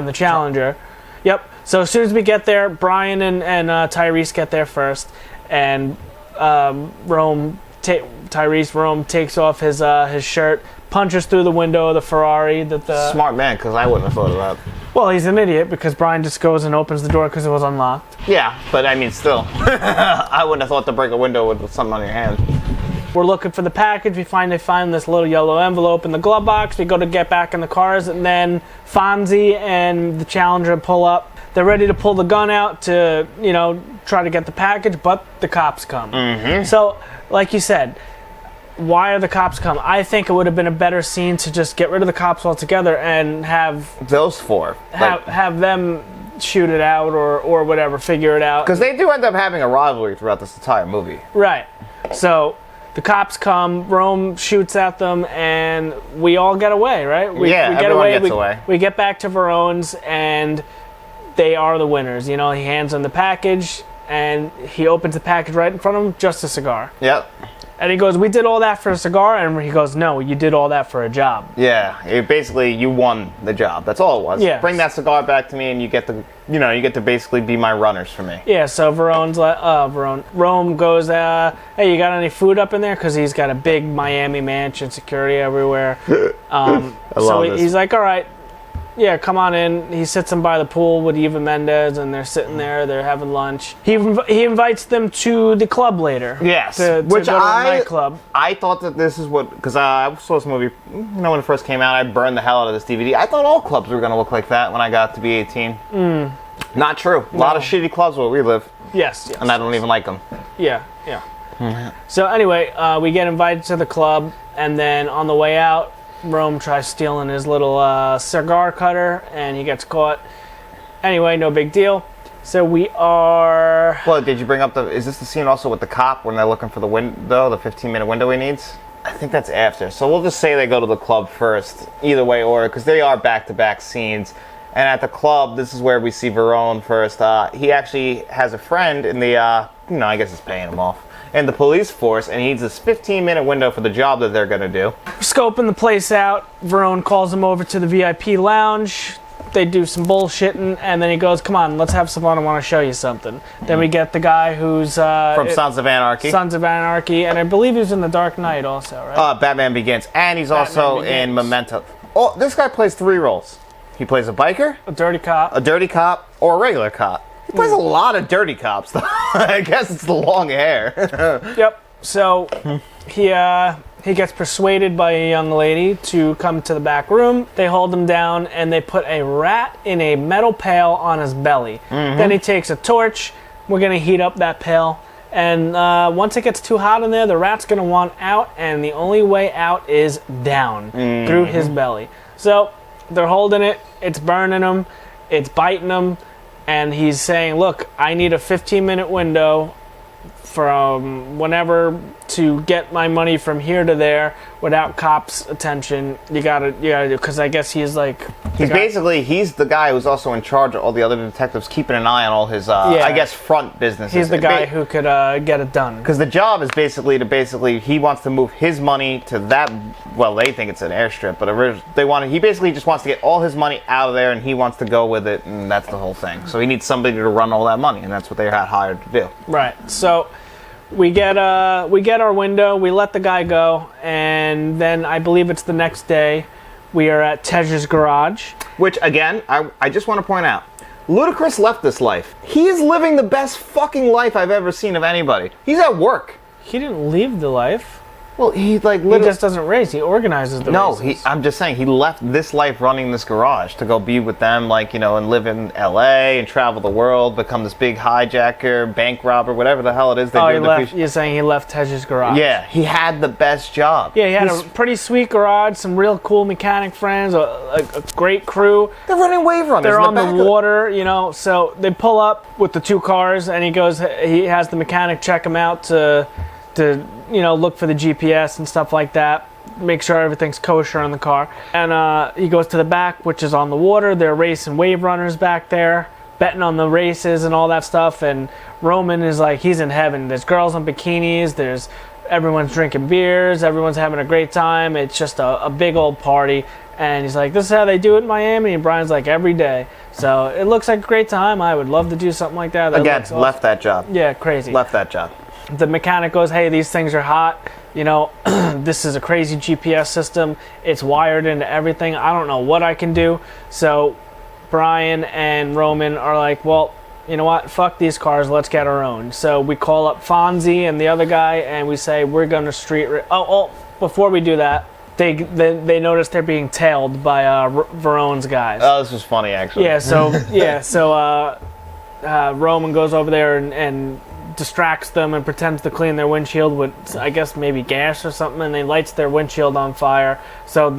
S4: the Challenger. Yep. So as soon as we get there, Brian and Tyrese get there first, and Rome takes off his shirt, punches through the window of the Ferrari.
S3: Smart man, because I wouldn't have thought of that.
S4: Well, he's an idiot because Brian just goes and opens the door because it was unlocked.
S3: Yeah, but I mean, still, I wouldn't have thought to break a window with something on your hand.
S4: We're looking for the package. They find this little yellow envelope in the glove box. We go to get back in the cars, and then Fonzie and the Challenger pull up. They're ready to pull the gun out to, try to get the package, but the cops come.
S3: Mm-hmm.
S4: So, like you said, why are the cops come? I think it would have been a better scene to just get rid of the cops altogether and have
S3: those four.
S4: Have them shoot it out or whatever, figure it out.
S3: Because they do end up having a rivalry throughout this entire movie.
S4: Right. So the cops come, Rome shoots at them, and we all get away, right? We get away.
S3: Gets away.
S4: We get back to Verone's, and they are the winners. He hands them the package, and he opens the package right in front of him, just a cigar.
S3: Yep.
S4: And he goes, "We did all that for a cigar," and he goes, "No, you did all that for a job."
S3: Yeah, basically you won the job. That's all it was.
S4: Yeah.
S3: Bring that cigar back to me, and you get to basically be my runners for me.
S4: Yeah. So Rome goes, "Hey, you got any food up in there?" Because he's got a big Miami mansion, security everywhere. He's like, "All right. Yeah, come on in." He sits them by the pool with Eva Mendes, and they're sitting there. They're having lunch. He invites them to the club later.
S3: Yes,
S4: which go to a nightclub.
S3: I thought that this is because I saw this movie. When it first came out, I burned the hell out of this DVD. I thought all clubs were going to look like that when I got to be 18. Not true. A lot of shitty clubs where we live.
S4: Yes.
S3: And I don't even like them.
S4: Yeah. So anyway, we get invited to the club, and then on the way out, Rome tries stealing his little cigar cutter, and he gets caught. Anyway, no big deal. So we are...
S3: Well, did you bring up is this the scene also with the cop when they're looking for the window, the 15-minute window he needs? I think that's after. So we'll just say they go to the club first, either way order, because they are back-to-back scenes. And at the club, this is where we see Verone first. He actually has a friend in the, I guess it's paying him off, in the police force, and he needs this 15-minute window for the job that they're going to do.
S4: Scoping the place out, Verone calls him over to the VIP lounge. They do some bullshitting, and then he goes, "Come on, let's have some fun. I want to show you something." Then we get the guy who's...
S3: from Sons of Anarchy.
S4: Sons of Anarchy, and I believe he was in The Dark Knight also, right?
S3: Batman Begins. And he's also in Memento. Oh, this guy plays 3 roles. He plays a biker,
S4: a dirty cop,
S3: or a regular cop. He plays a lot of dirty cops, though. I guess it's the long hair.
S4: Yep. So he gets persuaded by a young lady to come to the back room. They hold him down, and they put a rat in a metal pail on his belly. Mm-hmm. Then he takes a torch. We're going to heat up that pail. And once it gets too hot in there, the rat's going to want out, and the only way out is down through his belly. So they're holding it. It's burning him. It's biting him. And he's saying, "Look, I need a 15-minute window from whenever to get my money from here to there without cops' attention. You gotta do," because I guess he's like...
S3: He's the guy who's also in charge of all the other detectives, keeping an eye on all his, I guess, front businesses.
S4: He's the guy who could get it done.
S3: Because the job is basically, he wants to move his money to that, well, they think it's an airstrip, but he basically just wants to get all his money out of there, and he wants to go with it, and that's the whole thing. So he needs somebody to run all that money, and that's what they had hired to do.
S4: Right. So we get our window, we let the guy go, and then I believe it's the next day, we are at Tej's garage.
S3: Which, again, I just want to point out, Ludacris left this life. He is living the best fucking life I've ever seen of anybody. He's at work.
S4: He didn't leave the life.
S3: Well, he
S4: just doesn't race. He organizes the races.
S3: I'm just saying, he left this life running this garage to go be with them, and live in L.A. and travel the world, become this big hijacker, bank robber, whatever the hell it is they do.
S4: You're saying he left Tej's garage?
S3: Yeah, he had the best job.
S4: Yeah, he had a pretty sweet garage, some real cool mechanic friends, a great crew.
S3: They're running wave runners.
S4: They're on the water, so they pull up with the 2 cars, and he has the mechanic check them out to look for the GPS and stuff like that. make sure everything's kosher in the car. And he goes to the back, which is on the water. They're racing wave runners back there, betting on the races and all that stuff. And Roman is like, he's in heaven. There's girls in bikinis. Everyone's drinking beers. Everyone's having a great time. It's just a big old party. And he's like, this is how they do it in Miami. And Brian's like, every day. So it looks like a great time. I would love to do something like that.
S3: Again, left that job.
S4: Yeah, crazy.
S3: Left that job.
S4: The mechanic goes, hey, these things are hot. You know, this is a crazy GPS system. It's wired into everything. I don't know what I can do. So Brian and Roman are like, well, you know what? Fuck these cars. Let's get our own. So we call up Fonzie and the other guy, and we say, we're going to street... before we do that, they notice they're being tailed by Verone's guys.
S3: Oh, this was funny, actually.
S4: Yeah, so Roman goes over there and distracts them and pretends to clean their windshield with, I guess, maybe gas or something, and they lights their windshield on fire. So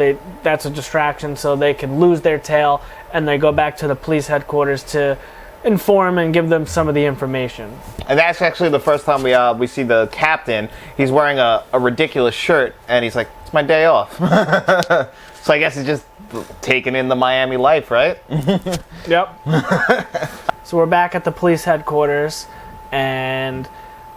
S4: that's a distraction, so they can lose their tail, and they go back to the police headquarters to inform and give them some of the information.
S3: And that's actually the first time we see the captain. He's wearing a ridiculous shirt, and he's like, it's my day off. So I guess he's just taking in the Miami life, right?
S4: Yep. So we're back at the police headquarters, and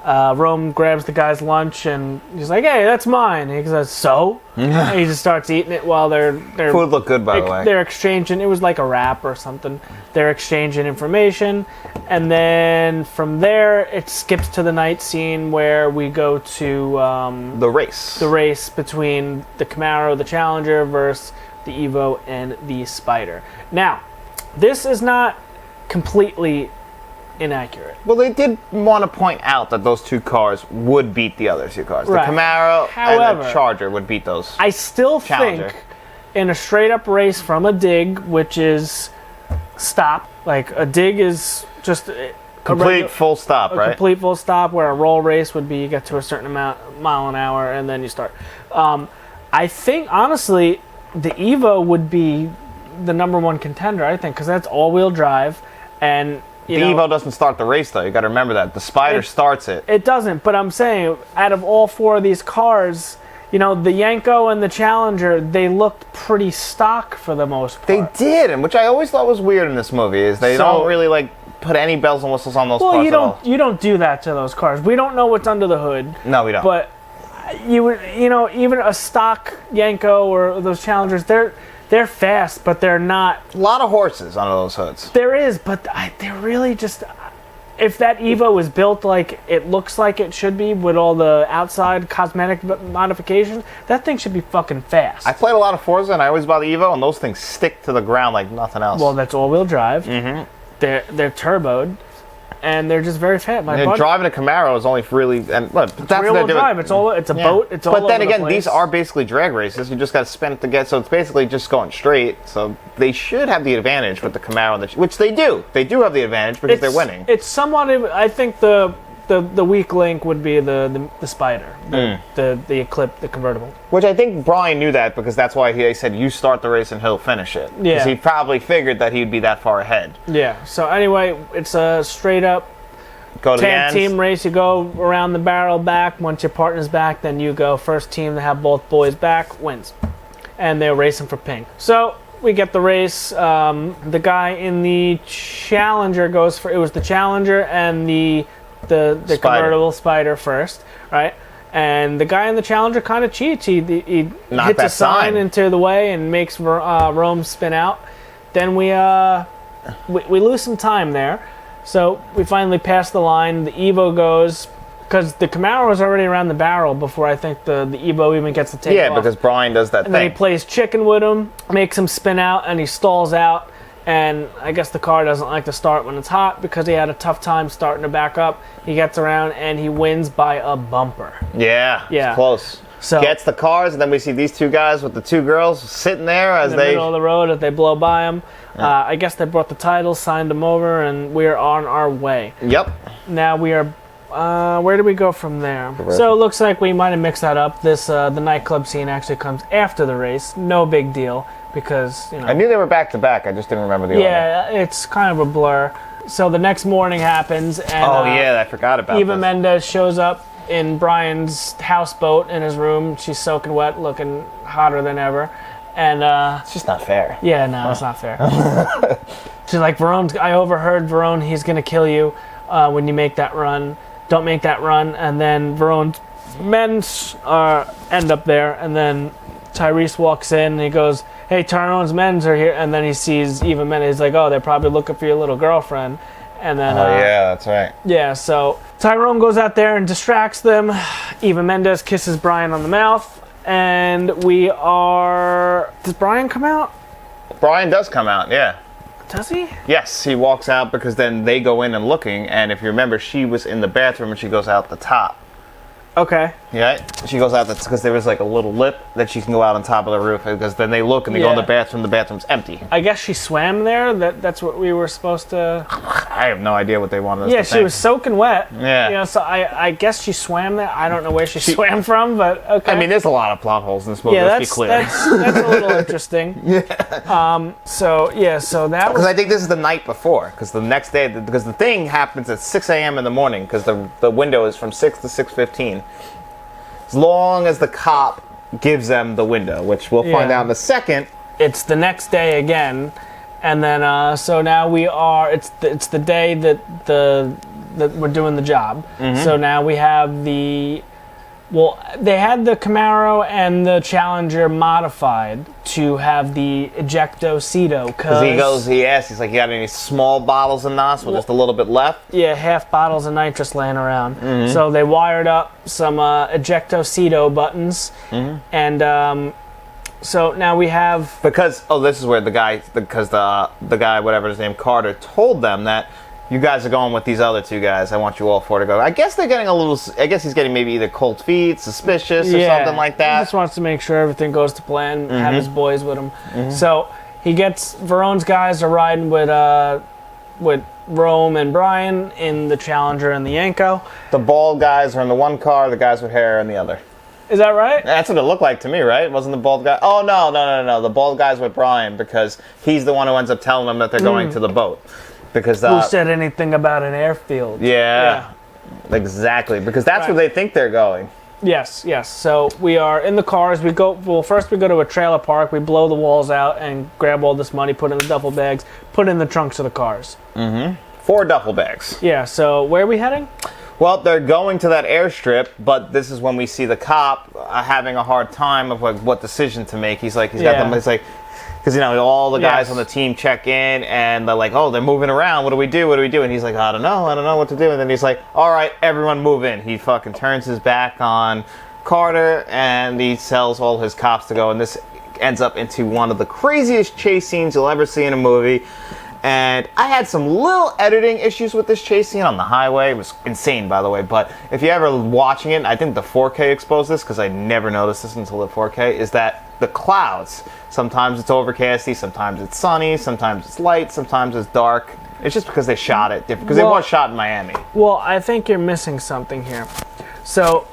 S4: Rome grabs the guy's lunch, and he's like, hey, that's mine. And he says, so? And he just starts eating it while they're
S3: food looked good, by the way.
S4: They're exchanging, it was like a wrap or something. They're exchanging information, and then from there, it skips to the night scene where we go to...
S3: the race.
S4: The race between the Camaro, the Challenger, versus the Evo and the Spider. Now, this is not completely inaccurate.
S3: Well, they did want to point out that those two cars would beat the other two cars.
S4: Right.
S3: The Camaro
S4: However,
S3: and the Charger would beat those.
S4: I still
S3: Challenger.
S4: think in a straight up race from a dig, which is stop, like a dig is just
S3: complete full stop, right?
S4: Complete full stop, where a roll race would be you get to a certain mile an hour and then you start. I think, honestly, the Evo would be the number one contender, I think, because that's all-wheel drive, and
S3: the Evo doesn't start the race, though. You got to remember that. The Spider starts it.
S4: It doesn't, but I'm saying, out of all four of these cars, you know, the Yenko and the Challenger, they looked pretty stock for the most part.
S3: They did, and which I always thought was weird in this movie, is they don't really, like, put any bells and whistles on those cars at all.
S4: You don't do that to those cars. We don't know what's under the hood.
S3: No, we don't.
S4: But, you know, even a stock Yenko or those Challengers, they're fast, but they're not...
S3: A lot of horses under those hoods.
S4: There is, but they're really just... If that Evo is built like it looks like it should be with all the outside cosmetic modifications, that thing should be fucking fast.
S3: I played a lot of Forza, and I always buy the Evo, and those things stick to the ground like nothing else.
S4: Well, that's all-wheel drive. Mm-hmm. They're turboed, and they're just very fast.
S3: Driving a Camaro is only really... And look, that's
S4: rear-wheel drive. It's a boat. It's all over the place. But
S3: then again, these are basically drag races. You just got to spin it to get... So it's basically just going straight. So they should have the advantage with the Camaro, which they do. They do have the advantage because they're winning.
S4: It's somewhat... I think the weak link would be the Spider, the Eclipse, the convertible.
S3: Which I think Brian knew that because that's why he said, you start the race and he'll finish it.
S4: Yeah.
S3: Because he probably figured that he'd be that far ahead.
S4: Yeah. So anyway, it's a straight up tag team race. You go around the barrel back. Once your partner's back, then you go. First team to have both boys back wins. And they're racing for pink. So we get the race. The guy in the Challenger goes for... It was the Challenger and the convertible Spider first, right? And the guy in the Challenger kind of cheats. He hits a sign into the way and makes Rome spin out. Then we lose some time there. So we finally pass the line. The Evo goes, because the Camaro is already around the barrel before I think the Evo even gets to take off.
S3: Yeah, because Brian does that thing.
S4: And then he plays chicken with him, makes him spin out, and he stalls out. And I guess the car doesn't like to start when it's hot because he had a tough time starting to back up. He gets around and he wins by a bumper.
S3: Yeah. It's close.
S4: So
S3: gets the cars, and then we see these two guys with the two girls sitting there as
S4: in the middle of the road as they blow by him. Yeah. I guess they brought the titles, signed them over, and we're on our way.
S3: Yep.
S4: Now we are... where do we go from there? So it looks like we might have mixed that up. The nightclub scene actually comes after the race. No big deal. Because, you know...
S3: I knew they were back-to-back. I just didn't remember the order.
S4: Yeah, it's kind of a blur. So the next morning happens, and...
S3: I forgot about
S4: Eva
S3: this.
S4: Mendes shows up in Brian's houseboat in his room. She's soaking wet, looking hotter than ever. And
S3: It's just not fair.
S4: yeah, no, it's not fair. She's like, I overheard Verone, he's going to kill you when you make that run. Don't make that run. And then Verone's men end up there. And then Tyrese walks in and he goes, hey, Tyrone's men are here. And then he sees Eva Mendes. He's like, oh, they're probably looking for your little girlfriend. And then,
S3: yeah, that's right.
S4: Yeah, so Tyrone goes out there and distracts them. Eva Mendes kisses Brian on the mouth. And does Brian come out?
S3: Brian does come out, yeah.
S4: Does he?
S3: Yes, he walks out because then they go in and looking, and if you remember, she was in the bathroom and she goes out the top.
S4: Okay.
S3: Yeah, she goes out because there was like a little lip that she can go out on top of the roof, because then they look and they go in the bathroom's empty.
S4: I guess she swam there. That's what we were supposed to.
S3: I have no idea what they wanted us to think.
S4: Yeah, she was soaking wet.
S3: Yeah.
S4: You know, so I guess she swam there. I don't know where she swam from, but okay.
S3: I mean, there's a lot of plot holes in this movie.
S4: Yeah,
S3: let's be clear.
S4: that's a little interesting. Yeah. So that was.
S3: Because I think this is the night before. Because the next day, because the thing happens at 6 a.m. in the morning. Because the window is from 6 to 6:15. As long as the cop gives them the window, which we'll find out in a second.
S4: It's the next day again, and then so now we are. It's the day that we're doing the job. Mm-hmm. So now we have they had the Camaro and the Challenger modified to have the Ejecto-Ceto. Because
S3: he's like, you got any small bottles of NOS with just a little bit left?
S4: Yeah, half bottles of nitrous laying around.
S3: Mm-hmm.
S4: So they wired up some Ejecto-Ceto buttons, and so now we have...
S3: Because, this is where the guy, whatever his name, Carter, told them that you guys are going with these other two guys. I want you all four to go. I guess they're getting he's getting maybe either cold feet, suspicious, or something like that.
S4: He just wants to make sure everything goes to plan, have his boys with him. Mm-hmm. So he gets Verone's guys are riding with Rome and Brian in the Challenger and the Yanko.
S3: The bald guys are in the one car, the guys with hair in the other.
S4: Is that right?
S3: That's what it looked like to me, right? Wasn't the bald guy? Oh, no. The bald guy's with Brian because he's the one who ends up telling them that they're going to the boat. Because
S4: who said anything about an airfield?
S3: Yeah, exactly. Because that's where they think they're going.
S4: Yes. So we are in the cars. First we go to a trailer park. We blow the walls out and grab all this money, put in the duffel bags, put in the trunks of the cars.
S3: Mm-hmm. 4 duffel bags.
S4: Yeah. So where are we heading?
S3: Well, they're going to that airstrip, but this is when we see the cop having a hard time of what decision to make. He's got them. It's like. Because, all the guys on the team check in, and they're like, oh, they're moving around. What do we do? And he's like, I don't know what to do. And then he's like, all right, everyone move in. He fucking turns his back on Carter, and he tells all his cops to go. And this ends up into one of the craziest chase scenes you'll ever see in a movie. And I had some little editing issues with this chase scene on the highway. It was insane, by the way. But if you're ever watching it, I think the 4K exposed this, because I never noticed this until the 4K, is that the clouds, sometimes it's overcasty, sometimes it's sunny, sometimes it's light, sometimes it's dark. It's just because they shot it different, because it was shot in Miami.
S4: Well, I think you're missing something here. So,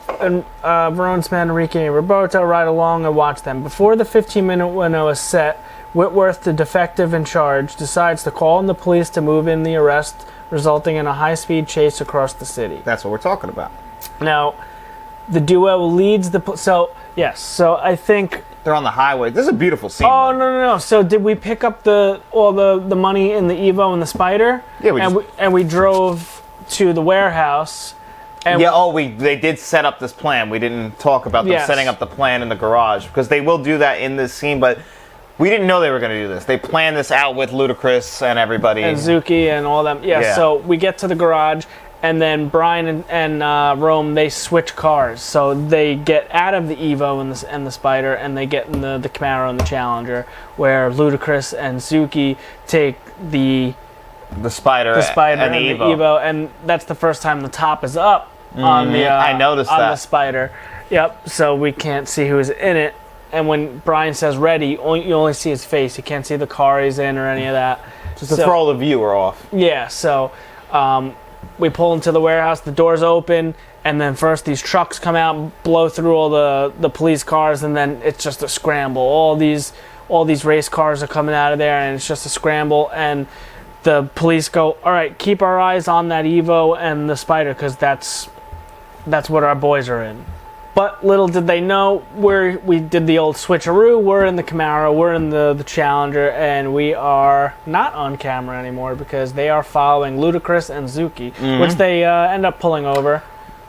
S4: Verone's man, Enrique and Roberto ride along and watch them. Before the 15-minute window is set, Whitworth, the detective in charge, decides to call in the police to move in the arrest, resulting in a high-speed chase across the city.
S3: That's what we're talking about.
S4: Now, the duo leads the... So I think...
S3: They're on the highway. This is a beautiful scene.
S4: Oh, no. So did we pick up all the money in the Evo and the Spider? Yeah, we drove to the warehouse. And
S3: they did set up this plan. We didn't talk about them setting up the plan in the garage, because they will do that in this scene, but we didn't know they were going to do this. They planned this out with Ludacris and everybody.
S4: And Zuki and all them. Yeah, so we get to the garage, and then Brian and Rome, they switch cars. So they get out of the Evo and the Spider, and they get in the Camaro and the Challenger, where Ludacris and Zuki take the Spider and the Evo. And that's the first time the top is up on the
S3: I noticed that.
S4: the Spider. Yep, so we can't see who's in it. And when Brian says ready, you only see his face. You can't see the car he's in or any of that.
S3: Just to throw the viewer off.
S4: Yeah, so we pull into the warehouse, the doors open, and then first these trucks come out, blow through all the police cars, and then it's just a scramble. All these race cars are coming out of there, and it's just a scramble. And the police go, all right, keep our eyes on that Evo and the Spider, because that's that's what our boys are in. But little did they know, we did the old switcheroo. We're in the Camaro, we're in the Challenger, and we are not on camera anymore because they are following Ludacris and Zuki, which they end up pulling over.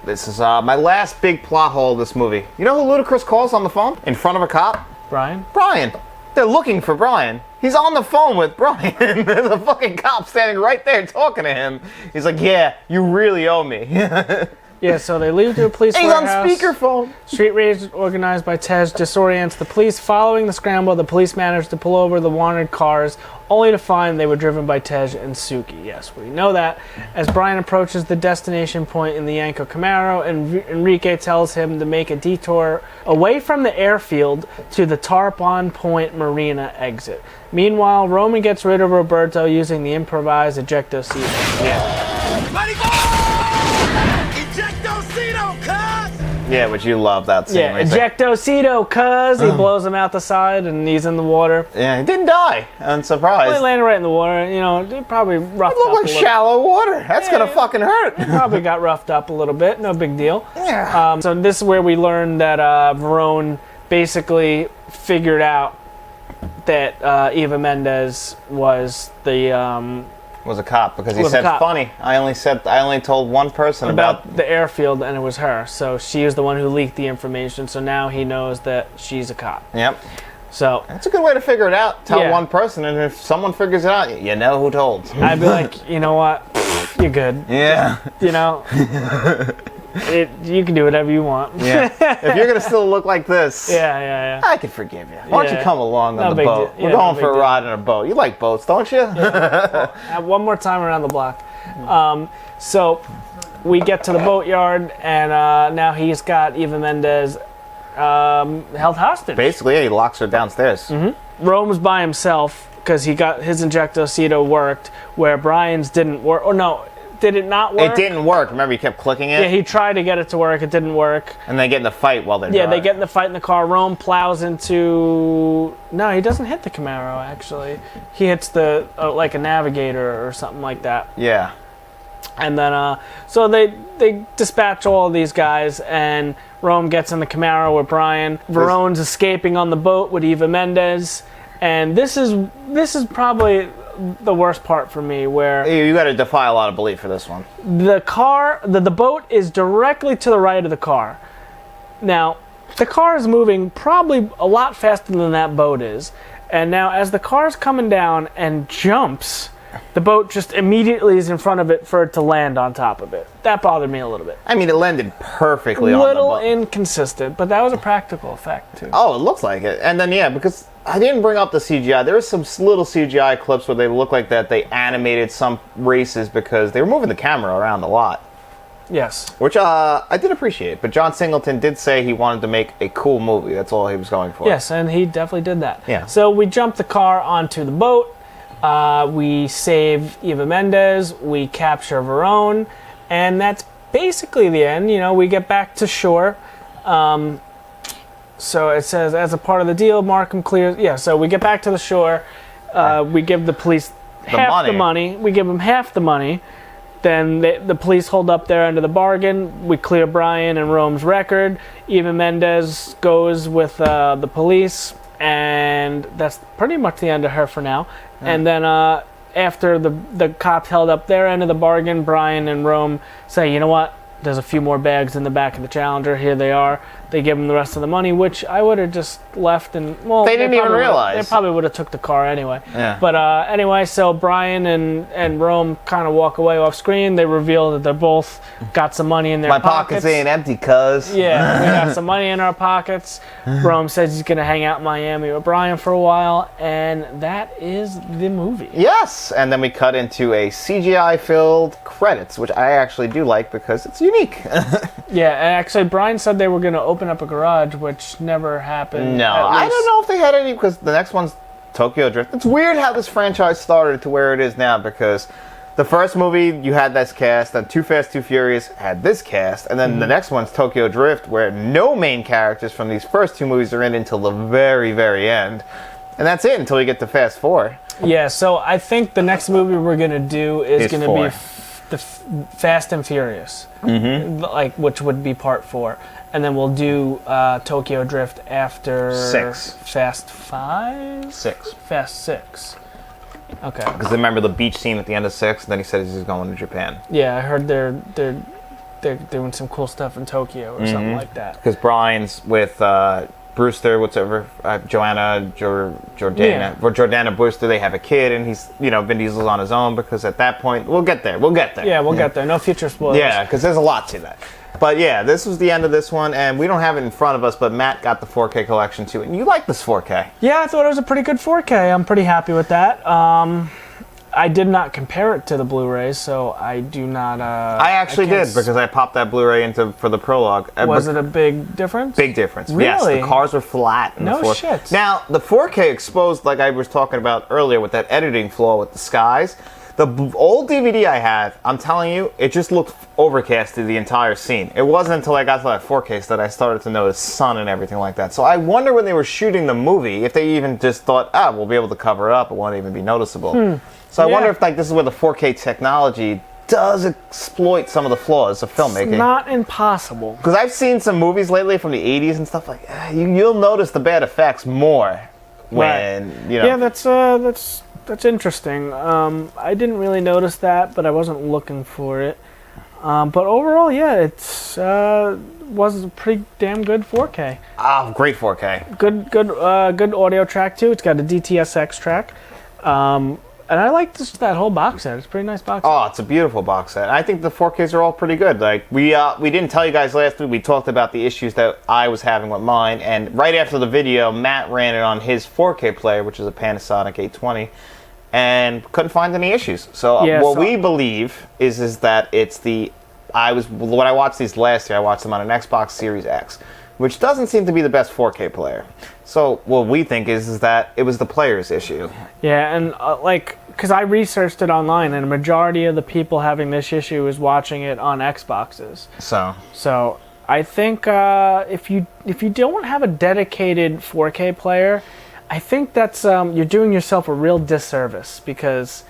S3: This is my last big plot hole of this movie. You know who Ludacris calls on the phone in front of a cop?
S4: Brian?
S3: Brian. They're looking for Brian. He's on the phone with Brian. There's a fucking cop standing right there talking to him. He's like, yeah, you really owe me.
S4: Yeah, so they leave to a police
S3: He's
S4: warehouse.
S3: on speakerphone.
S4: Street rage organized by Tej disorients the police. Following the scramble, the police managed to pull over the wanted cars, only to find they were driven by Tej and Suki. Yes, we know that. As Brian approaches the destination point in the Yanko Camaro, Enrique tells him to make a detour away from the airfield to the Tarpon Point Marina exit. Meanwhile, Roman gets rid of Roberto using the improvised ejecto seat.
S3: Yeah, which you love that scene.
S4: Yeah, ejectocito, cuz he blows him out the side and he's in the water.
S3: Yeah, he didn't die. Unsurprised.
S4: Well, he landed right in the water. You know, it probably roughed
S3: It looked
S4: up
S3: like
S4: a little.
S3: shallow water. That's gonna fucking hurt.
S4: Probably got roughed up a little bit. No big deal.
S3: Yeah.
S4: So this is where we learned that Verone basically figured out that Eva Mendes was the
S3: Was a cop because he
S4: Was a
S3: said
S4: cop.
S3: funny. I only told one person about
S4: the airfield, and it was her. So she was the one who leaked the information. So now he knows that she's a cop.
S3: Yep.
S4: So
S3: That's a good way to figure it out. Tell
S4: Yeah.
S3: one person, and if someone figures it out, you know who told.
S4: I'd be like, you know what? You're good.
S3: Yeah.
S4: You know, you can do whatever you want.
S3: Yeah. If you're gonna still look like this,
S4: yeah.
S3: I can forgive you. Why don't you
S4: Yeah.
S3: come along
S4: No
S3: on the
S4: big
S3: boat?
S4: deal.
S3: We're
S4: Yeah, no
S3: going
S4: big
S3: for a
S4: deal.
S3: ride on a boat. You like boats, don't you?
S4: One more time around the block. So we get to the boatyard, and now he's got Eva Mendes held hostage.
S3: Basically, yeah, he locks her downstairs.
S4: Rome's by himself because he got his injectocito worked, where Brian's didn't work. Or no, did it not work?
S3: It didn't work. Remember, he kept clicking it?
S4: Yeah, he tried to get it to work. It didn't work.
S3: And they get in a fight while they're
S4: Yeah, they
S3: driving.
S4: get in the fight in the car. Rome plows into... No, he doesn't hit the Camaro, actually. He hits the, like a Navigator or something like that.
S3: Yeah.
S4: And then, so they dispatch all of these guys, and Rome gets in the Camaro with Brian. Verone's escaping on the boat with Eva Mendes. And this is probably the worst part for me, where
S3: You got to defy a lot of belief for this one.
S4: the car, the boat is directly to the right of the car. Now, the car is moving probably a lot faster than that boat is. And now as the car's coming down and jumps, the boat just immediately is in front of it for it to land on top of it. That bothered me a little bit.
S3: I mean, it landed perfectly on the
S4: Little
S3: boat.
S4: inconsistent, but that was a practical effect too.
S3: Oh, it looks like it. And then, yeah, because I didn't bring up the CGI. There were some little CGI clips where they look like that they animated some races because they were moving the camera around a lot.
S4: Yes.
S3: Which I did appreciate. But John Singleton did say he wanted to make a cool movie. That's all he was going for.
S4: Yes, and he definitely did that.
S3: Yeah.
S4: So we jump the car onto the boat. We save Eva Mendes. We capture Verone. And that's basically the end. You know, we get back to shore. So it says, as a part of the deal, Markham clears... Yeah, so we get back to the shore. We give the police half the money. We give them half the money. Then the police hold up their end of the bargain. We clear Brian and Rome's record. Eva Mendes goes with the police. And that's pretty much the end of her for now. Yeah. And then after the cops held up their end of the bargain, Brian and Rome say, you know what? There's a few more bags in the back of the Challenger. Here they are. They give them the rest of the money, which I would have just left and... Well,
S3: they didn't even realize.
S4: They probably would have took the car anyway.
S3: Yeah.
S4: But anyway, so Brian and Rome kind of walk away off screen. They reveal that they're both got some money in their pockets.
S3: My pockets ain't empty, cuz.
S4: Yeah, we got some money in our pockets. Rome says he's going to hang out in Miami with Brian for a while. And that is the movie.
S3: Yes. And then we cut into a CGI-filled credits, which I actually do like because it's unique.
S4: Yeah, and actually Brian said they were going to open up a garage, which never happened.
S3: No, I don't know if they had any, because the next one's Tokyo Drift. It's weird how this franchise started to where it is now, because the first movie you had this cast, then Too Fast, Too Furious had this cast, and then the next one's Tokyo Drift, where no main characters from these first two movies are in until the very, very end. And that's it until you get to Fast 4.
S4: Yeah, so I think the next movie we're going to do is going to be Fast and Furious, like which would be part 4, and then we'll do Tokyo Drift after
S3: 6.
S4: Fast 5,
S3: 6.
S4: Fast 6. Okay.
S3: Because remember the beach scene at the end of 6, and then he said he's going to Japan.
S4: Yeah, I heard they're doing some cool stuff in Tokyo or something like that.
S3: Because Brian's with Brewster, whatever, Jordana Brewster, they have a kid, and he's, Vin Diesel's on his own, because at that point, we'll get there.
S4: Yeah, we'll get there. No future spoilers.
S3: Yeah, because there's a lot to that. But yeah, this was the end of this one, and we don't have it in front of us, but Matt got the 4K collection too, and you like this 4K.
S4: Yeah, I thought it was a pretty good 4K. I'm pretty happy with that. I did not compare it to the Blu-rays, so I do not...
S3: I actually did, because I popped that Blu-ray for the prologue.
S4: Was it a big difference?
S3: Big difference.
S4: Really?
S3: Yes, the cars were flat.
S4: No shit.
S3: Now, the 4K exposed, like I was talking about earlier, with that editing flaw with the skies. The old DVD I had, I'm telling you, it just looked overcasted the entire scene. It wasn't until I got to that 4K that I started to notice sun and everything like that. So I wonder when they were shooting the movie, if they even just thought, we'll be able to cover it up, it won't even be noticeable. So I wonder if this is where the 4K technology does exploit some of the flaws of filmmaking.
S4: It's not impossible.
S3: Because I've seen some movies lately from the 80s and stuff like that. You'll notice the bad effects more when,
S4: Yeah, that's interesting. I didn't really notice that, but I wasn't looking for it. But overall, yeah, it's was a pretty damn good 4K.
S3: Great 4K.
S4: Good audio track too. It's got a DTSX track. And I like that whole box set. It's a pretty nice box set.
S3: Oh, it's a beautiful box set. I think the 4Ks are all pretty good. Like we didn't tell you guys last week. We talked about the issues that I was having with mine, and right after the video, Matt ran it on his 4K player, which is a Panasonic 820, and couldn't find any issues. So we believe is that it's when I watched these last year, I watched them on an Xbox Series X, which doesn't seem to be the best 4K player. So what we think is that it was the player's issue.
S4: Yeah, and because I researched it online, and a majority of the people having this issue is watching it on Xboxes. So I think if you don't have a dedicated 4K player, I think that's you're doing yourself a real disservice, because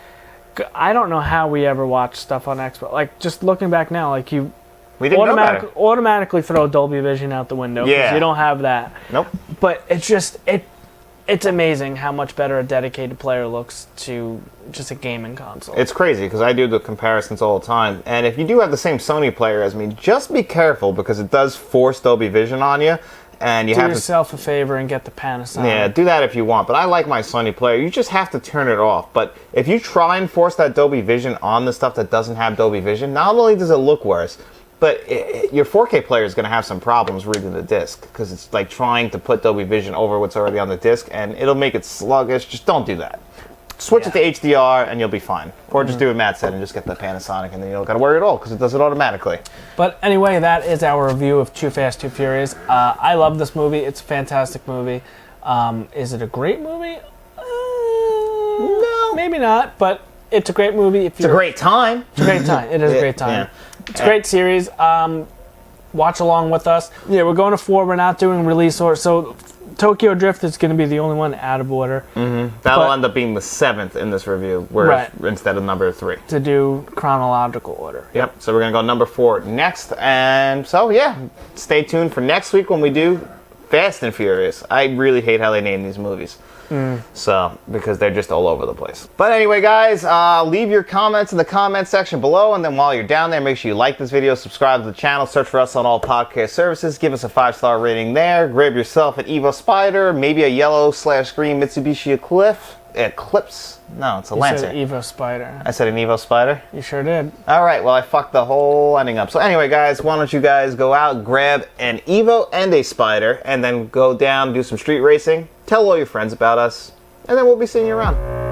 S4: I don't know how we ever watch stuff on Xbox. Like, just looking back now, like
S3: we didn't
S4: automatically throw Dolby Vision out the window, because you don't have that.
S3: Nope.
S4: But it's amazing how much better a dedicated player looks to just a gaming console.
S3: It's crazy, because I do the comparisons all the time. And if you do have the same Sony player as me, just be careful, because it does force Dolby Vision on you. And you
S4: do
S3: have
S4: yourself a favor and get the Panasonic.
S3: Yeah, do that if you want. But I like my Sony player. You just have to turn it off. But if you try and force that Dolby Vision on the stuff that doesn't have Dolby Vision, not only does it look worse, but your 4K player is going to have some problems reading the disc, because it's like trying to put Dolby Vision over what's already on the disc, and it'll make it sluggish. Just don't do that. Switch it to HDR, and you'll be fine. Or just do what Matt said and just get the Panasonic, and then you don't got to worry at all, because it does it automatically.
S4: But anyway, that is our review of Too Fast, Too Furious. I love this movie. It's a fantastic movie. Is it a great movie? No, maybe not, but it's a great movie.
S3: It's a great time.
S4: It's a great time. It is a great time. Yeah. It's a great series. Watch along with us. Yeah, we're going to 4. We're not doing release order. So Tokyo Drift is going to be the only one out of order. Mm-hmm.
S3: That'll end up being the 7th in this review, instead of number 3.
S4: To do chronological order.
S3: Yep. So we're going to go number 4 next. And so, stay tuned for next week when we do Fast and Furious. I really hate how they name these movies. So, because they're just all over the place. But anyway, guys, leave your comments in the comment section below, and then while you're down there, make sure you like this video, subscribe to the channel, search for us on all podcast services, give us a 5-star rating there, grab yourself an Evo Spider, maybe a yellow/green Mitsubishi Eclipse. No, it's a Lancer.
S4: You said Evo Spider.
S3: I said an Evo Spider?
S4: You sure did.
S3: Alright, well, I fucked the whole ending up. So anyway, guys, why don't you guys go out, grab an Evo and a Spider, and then go down, do some street racing, tell all your friends about us, and then we'll be seeing you around.